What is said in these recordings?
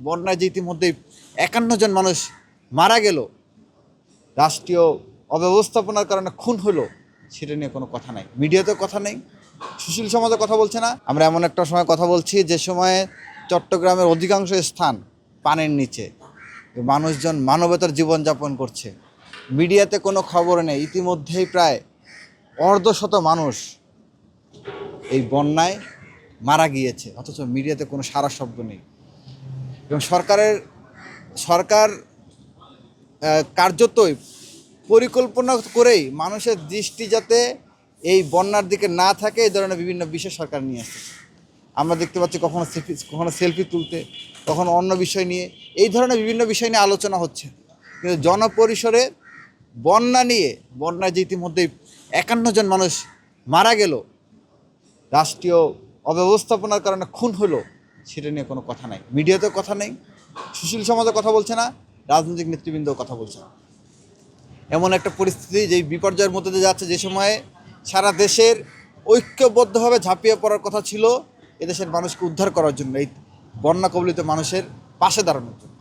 বন্যায় যে ইতিমধ্যেই 51 জন মানুষ মারা গেল, রাষ্ট্রীয় অব্যবস্থাপনার কারণে খুন হলো, সেটা নিয়ে কোনো কথা নাই, মিডিয়াতেও কথা নেই, সুশীল সমাজে কথা বলছে না। আমরা এমন একটা সময় কথা বলছি যে সময়ে চট্টগ্রামের অধিকাংশ স্থান পানির নিচে, মানুষজন মানবতার জীবনযাপন করছে, মিডিয়াতে কোনো খবর নেই। ইতিমধ্যেই প্রায় অর্ধশত মানুষ এই বন্যায় মারা গিয়েছে, অথচ মিডিয়াতে কোনো সারা শব্দ নেই। এবং সরকার কার্যতই পরিকল্পনা করেই মানুষের দৃষ্টি যাতে এই বন্যার দিকে না থাকে, এই ধরনের বিভিন্ন বিষয় সরকার নিয়ে আসছে। আমরা দেখতে পাচ্ছি কখনো সেলফি তুলতে, কখনো অন্য বিষয় নিয়ে, এই ধরনের বিভিন্ন বিষয় নিয়ে আলোচনা হচ্ছে। কিন্তু জনপরিসরে বন্যায় যে ইতিমধ্যেই 51 জন মানুষ মারা গেল, রাষ্ট্রীয় অব্যবস্থাপনার কারণে খুন হলো, সেটা নিয়ে কোনো কথা নাই, মিডিয়াতেও কথা নেই, সুশীল সমাজে কথা বলছে না, রাজনৈতিক নেতৃবৃন্দও কথা বলছে না। এমন একটা পরিস্থিতি যেই বিপর্যয়ের মধ্যে দিয়ে যাচ্ছে, যে সময়ে সারা দেশের ঐক্যবদ্ধভাবে ঝাঁপিয়ে পড়ার কথা ছিল এদেশের মানুষকে উদ্ধার করার জন্য, এই বন্যা কবলিত মানুষের পাশে দাঁড়ানোর জন্য।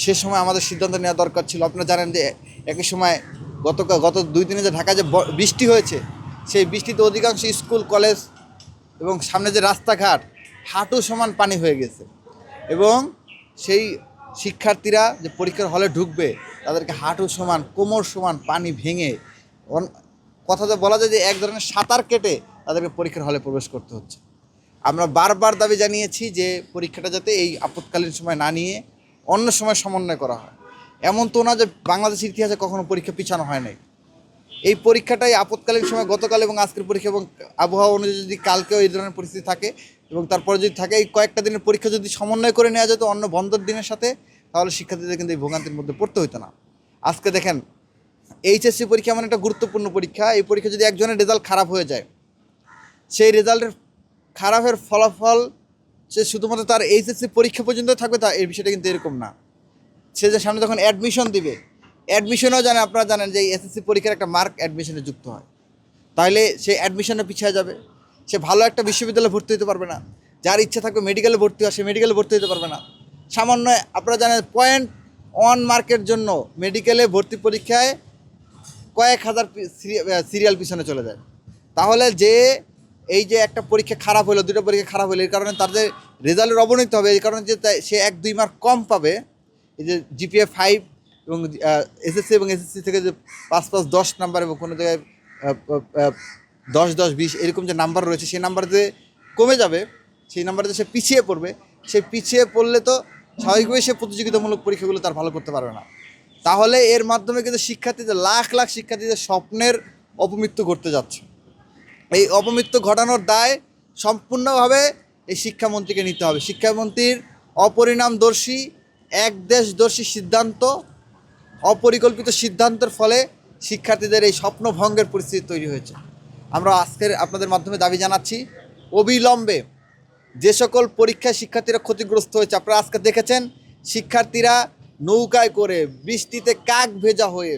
সে সময় আমাদের সিদ্ধান্ত নেওয়া দরকার ছিল। আপনারা জানেন যে একই সময় গত 2 দিনে যে ঢাকায় যে বৃষ্টি হয়েছে, সেই বৃষ্টিতে অধিকাংশ স্কুল কলেজ এবং সামনে যে রাস্তাঘাট হাঁটু সমান পানি হয়ে গেছে, এবং সেই শিক্ষার্থীরা যে পরীক্ষার হলে ঢুকবে তাদেরকে হাঁটু সমান কোমর সমান পানি ভেঙে, কথাতে বলা যায় যে এক ধরনের সাঁতার কেটে তাদেরকে পরীক্ষার হলে প্রবেশ করতে হচ্ছে। আমরা বারবার দাবি জানিয়েছি যে পরীক্ষাটা যাতে এই আপৎকালীন সময় না নিয়ে অন্য সময় সমন্বয় করা হয়। এমন তো না যে বাংলাদেশের ইতিহাসে কখনো পরীক্ষা পিছানো হয় নাই। এই পরীক্ষাটাই আপৎকালীন সময়, গতকাল এবং আজকের পরীক্ষা, এবং আবহাওয়া অনুযায়ী যদি কালকেও এই ধরনের পরিস্থিতি থাকে এবং তারপরে যদি থাকে, এই কয়েকটা দিনের পরীক্ষা যদি সমন্বয় করে নেওয়া যেত অন্য বন্ধের দিনের সাথে, তাহলে শিক্ষার্থীদের কিন্তু এই ভোগান্তির মধ্যে পড়তে হতো না। আজকে দেখেন, এইচএসসি পরীক্ষা এমন একটা গুরুত্বপূর্ণ পরীক্ষা, এই পরীক্ষা যদি একজনের রেজাল্ট খারাপ হয়ে যায়, সেই রেজাল্টের খারাপের ফলাফল সে শুধুমাত্র তার এইচএসসি পরীক্ষা পর্যন্ত থাকবে, তা এই বিষয়টা কিন্তু এরকম না। সে যে সামনে যখন অ্যাডমিশন দিবে, অ্যাডমিশনেও জানেন, আপনারা জানেন যে এই এসএসসি পরীক্ষার একটা মার্ক অ্যাডমিশনে যুক্ত হয়, তাহলে সে অ্যাডমিশনে পিছিয়ে যাবে, সে ভালো একটা বিশ্ববিদ্যালয়ে ভর্তি হতে পারবে না। যার ইচ্ছা থাকবে মেডিকেলে ভর্তি হয়, সে মেডিকেলে ভর্তি হতে পারবে না। সামান্য আপনারা জানেন 0.1 মার্কের জন্য মেডিকেলে ভর্তি পরীক্ষায় কয়েক হাজার সিরিয়াল পিছনে চলে যায়। তাহলে যে এই যে একটা পরীক্ষা খারাপ হলো, 2টা পরীক্ষা খারাপ হলো, এই কারণে তার যে রেজাল্টের অবনতি হবে, এই কারণে যে সে 1-2 মার্ক কম পাবে, এই যে জিপিএ 5 এবং এসএসসি এবং এসএসসি থেকে যে 5-5-10 নাম্বার এবং কোনো জায়গায় 10-10-20 এরকম যে নাম্বার রয়েছে, সেই নাম্বার যে কমে যাবে, সেই নাম্বারে যে সে পিছিয়ে পড়বে, সে পিছিয়ে পড়লে তো স্বাভাবিকভাবেই সে প্রতিযোগিতামূলক পরীক্ষাগুলো তার ভালো করতে পারবে না। তাহলে এর মাধ্যমে কিন্তু শিক্ষার্থীদের, লাখ লাখ শিক্ষার্থীদের স্বপ্নের অপমৃত্যু ঘটতে যাচ্ছে। এই অপমৃত্যু ঘটানোর দায় সম্পূর্ণভাবে এই শিক্ষামন্ত্রীকে নিতে হবে। শিক্ষামন্ত্রীর অপরিণামদর্শী, একদেশদর্শী সিদ্ধান্ত, অপরিকল্পিত সিদ্ধান্তের ফলে শিক্ষার্থীদের এই স্বপ্নভঙ্গের পরিস্থিতি তৈরি হয়েছে। আমরা আজকের আপনাদের মাধ্যমে দাবি জানাচ্ছি, অবিলম্বে যে সকল পরীক্ষায় শিক্ষার্থীরা ক্ষতিগ্রস্ত হয়েছে, আপনারা আজকে দেখেছেন শিক্ষার্থীরা নৌকায় করে বৃষ্টিতে কাক ভেজা হয়ে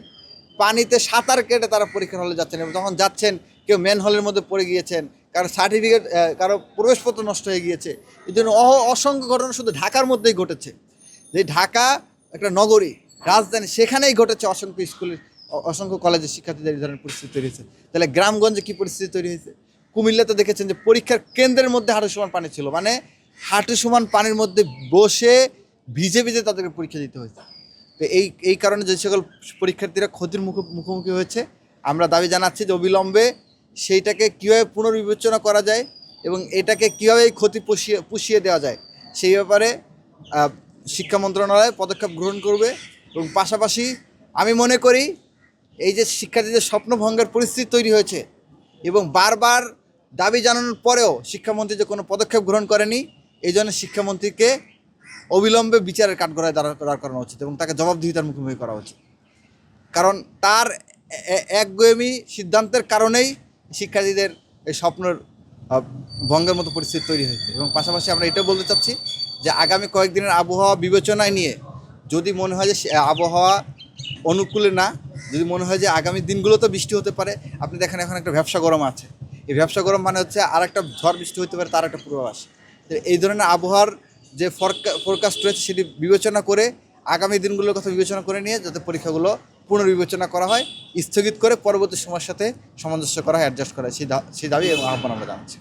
পানিতে সাঁতার কেটে তারা পরীক্ষার হলে যাচ্ছেন, এবং যখন যাচ্ছেন কেউ ম্যান হলের মধ্যে পড়ে গিয়েছেন, কারো সার্টিফিকেট, কারো প্রবেশপত্র নষ্ট হয়ে গিয়েছে। এই জন্য অসংখ্য ঘটনা শুধু ঢাকার মধ্যেই ঘটেছে। যে ঢাকা একটা নগরী, রাজধানী, সেখানেই ঘটেছে অসংখ্য স্কুলের, অসংখ্য কলেজের শিক্ষার্থীদের এই ধরনের পরিস্থিতি তৈরি হয়েছে। তাহলে গ্রামগঞ্জে কী পরিস্থিতি তৈরি হয়েছে? কুমিল্লাতে দেখেছেন যে পরীক্ষার কেন্দ্রের মধ্যে হাঁটু সমান পানি ছিল, মানে হাঁটু সমান পানির মধ্যে বসে ভিজে ভিজে তাদেরকে পরীক্ষা দিতে হয়েছে। তো এই কারণে যে সকল পরীক্ষার্থীরা ক্ষতির মুখোমুখি হয়েছে, আমরা দাবি জানাচ্ছি যে অবিলম্বে সেইটাকে কীভাবে পুনর্বিবেচনা করা যায় এবং এটাকে কীভাবে এই ক্ষতি পুষিয়ে দেওয়া যায়, সেই ব্যাপারে শিক্ষা মন্ত্রণালয় পদক্ষেপ গ্রহণ করবে। এবং পাশাপাশি আমি মনে করি এই যে শিক্ষার্থীদের স্বপ্নভঙ্গের পরিস্থিতি তৈরি হয়েছে এবং বারবার দাবি জানানোর পরেও শিক্ষামন্ত্রী যে কোনো পদক্ষেপ গ্রহণ করেনি, এই জন্য শিক্ষামন্ত্রীকে অবিলম্বে বিচারের কাঠগড়ায় দাঁড় করানো উচিত এবং তাকে জবাবদিহিতার মুখোমুখি করা উচিত। কারণ তার একগুঁয়েমি সিদ্ধান্তের কারণেই শিক্ষার্থীদের এই স্বপ্নের ভঙ্গের মতো পরিস্থিতি তৈরি হয়েছে। এবং পাশাপাশি আমরা এটাও বলতে চাচ্ছি যে আগামী কয়েকদিনের আবহাওয়া বিবেচনায় নিয়ে যদি মনে হয় যে আবহাওয়া অনুকূলে না, যদি মনে হয় যে আগামী দিনগুলোতে বৃষ্টি হতে পারে, আপনি দেখেন এখন একটা ব্যবসা গরম আছে, এই ব্যবসা গরম মানে হচ্ছে আর একটা ঝড় বৃষ্টি হতে পারে, তার একটা পূর্বাভাস। এই ধরনের আবহাওয়ার যে ফোরকাস্ট রয়েছে সেটি বিবেচনা করে আগামী দিনগুলোর কথা বিবেচনা করে নিয়ে যাতে পরীক্ষাগুলো পুনর্বিবেচনা করা হয়, স্থগিত করে পরবর্তী সময়ের সাথে সামঞ্জস্য করা হয়, অ্যাডজাস্ট করা হয়, সেই দাবি এবং আহ্বান আমরা জানাচ্ছি।